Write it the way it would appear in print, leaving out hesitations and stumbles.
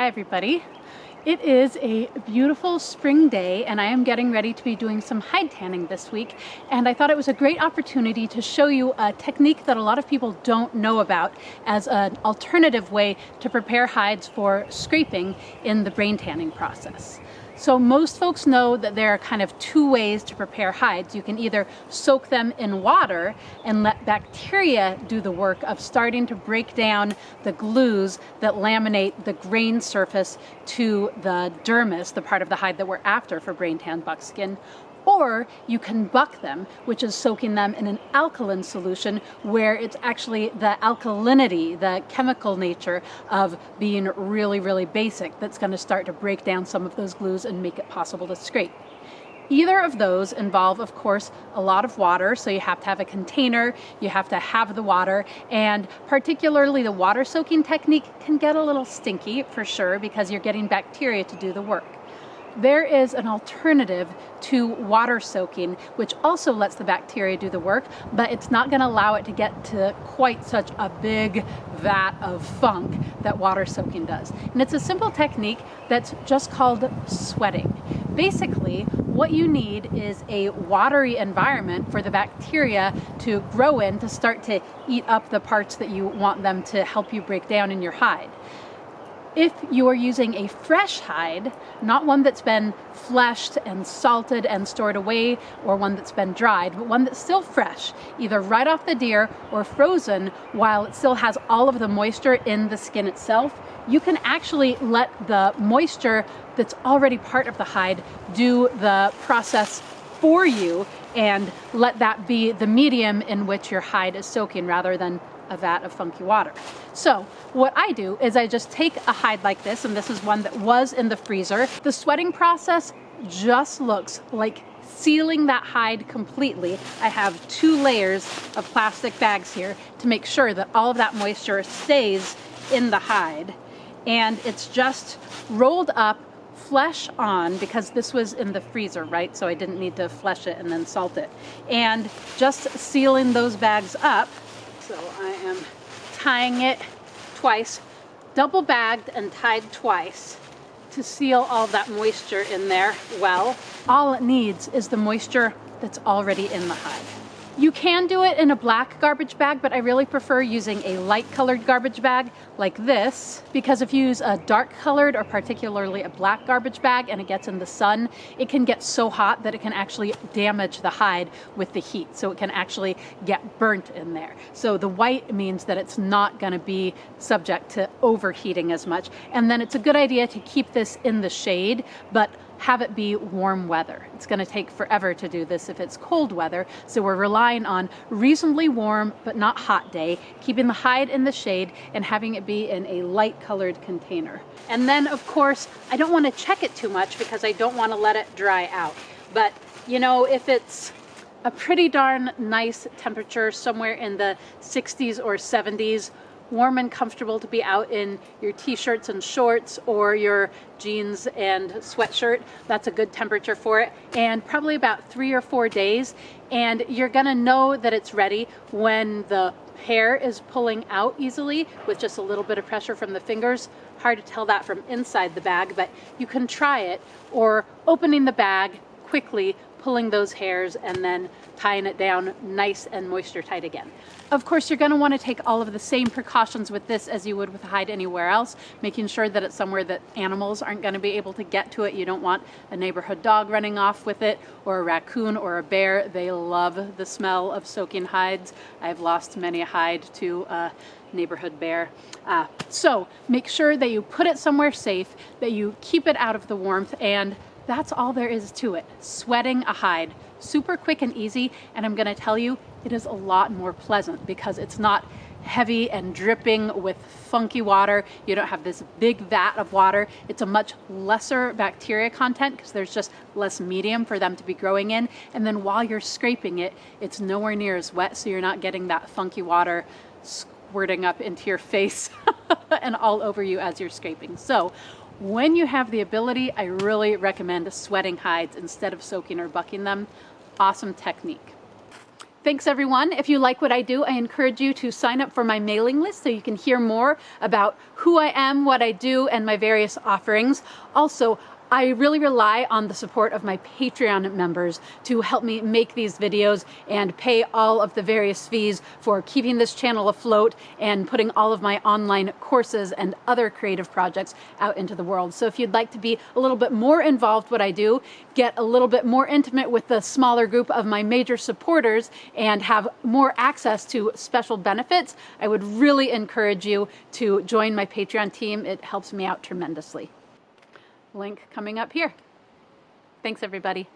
Hi everybody. It is a beautiful spring day and I am getting ready to be doing some hide tanning this week, and I thought it was a great opportunity to show you a technique that a lot of people don't know about as an alternative way to prepare hides for scraping in the brain tanning process. So most folks know that there are kind of two ways to prepare hides. You can either soak them in water and let bacteria do the work of starting to break down the glues that laminate the grain surface to the dermis, the part of the hide that we're after for brain tan buckskin. Or you can buck them, which is soaking them in an alkaline solution where it's actually the alkalinity, the chemical nature of being really, really basic that's going to start to break down some of those glues and make it possible to scrape. Either of those involve, of course, a lot of water, so you have to have a container, you have to have the water, and particularly the water soaking technique can get a little stinky for sure because you're getting bacteria to do the work. There is an alternative to water soaking, which also lets the bacteria do the work, but it's not going to allow it to get to quite such a big vat of funk that water soaking does. And it's a simple technique that's just called sweating. Basically, what you need is a watery environment for the bacteria to grow in to start to eat up the parts that you want them to help you break down in your hide. If you are using a fresh hide, not one that's been fleshed and salted and stored away or one that's been dried, but one that's still fresh, either right off the deer or frozen while it still has all of the moisture in the skin itself, you can actually let the moisture that's already part of the hide do the process for you and let that be the medium in which your hide is soaking rather than a vat of funky water. So what I do is I just take a hide like this, and this is one that was in the freezer. The sweating process just looks like sealing that hide completely. I have 2 layers of plastic bags here to make sure that all of that moisture stays in the hide, and it's just rolled up flesh on because this was in the freezer, right? So I didn't need to flesh it and then salt it, and just sealing those bags up. So I am tying it twice, double bagged and tied twice to seal all that moisture in there well. All it needs is the moisture that's already in the hide. You can do it in a black garbage bag, but I really prefer using a light colored garbage bag like this, because if you use a dark colored or particularly a black garbage bag and it gets in the sun, it can get so hot that it can actually damage the hide with the heat. So it can actually get burnt in there. So the white means that it's not going to be subject to overheating as much. And then it's a good idea to keep this in the shade, but have it be warm weather. It's going to take forever to do this if it's cold weather, so we're relying on reasonably warm but not hot day, keeping the hide in the shade and having it be in a light colored container. And then of course I don't want to check it too much because I don't want to let it dry out. But you know, if it's a pretty darn nice temperature, somewhere in the 60s or 70s, warm and comfortable to be out in your t-shirts and shorts or your jeans and sweatshirt, that's a good temperature for it, and probably about 3 or 4 days, and you're gonna know that it's ready when the hair is pulling out easily with just a little bit of pressure from the fingers. Hard to tell that from inside the bag, but you can try it, or opening the bag quickly, pulling those hairs and then tying it down nice and moisture tight again. Of course, you're going to want to take all of the same precautions with this as you would with a hide anywhere else, making sure that it's somewhere that animals aren't going to be able to get to it. You don't want a neighborhood dog running off with it, or a raccoon or a bear. They love the smell of soaking hides. I've lost many a hide to a neighborhood bear. So make sure that you put it somewhere safe, that you keep it out of the warmth, and that's all there is to it. Sweating a hide. Super quick and easy, and I'm going to tell you, it is a lot more pleasant because it's not heavy and dripping with funky water. You don't have this big vat of water. It's a much lesser bacteria content because there's just less medium for them to be growing in. And then while you're scraping it, it's nowhere near as wet, so you're not getting that funky water squirting up into your face and all over you as you're scraping. So when you have the ability, I really recommend sweating hides instead of soaking or bucking them. Awesome technique. Thanks everyone. If you like what I do, I encourage you to sign up for my mailing list so you can hear more about who I am, what I do, and my various offerings. Also, I really rely on the support of my Patreon members to help me make these videos and pay all of the various fees for keeping this channel afloat and putting all of my online courses and other creative projects out into the world. So if you'd like to be a little bit more involved what I do, get a little bit more intimate with the smaller group of my major supporters, and have more access to special benefits, I would really encourage you to join my Patreon team. It helps me out tremendously. Link coming up here. Thanks, everybody.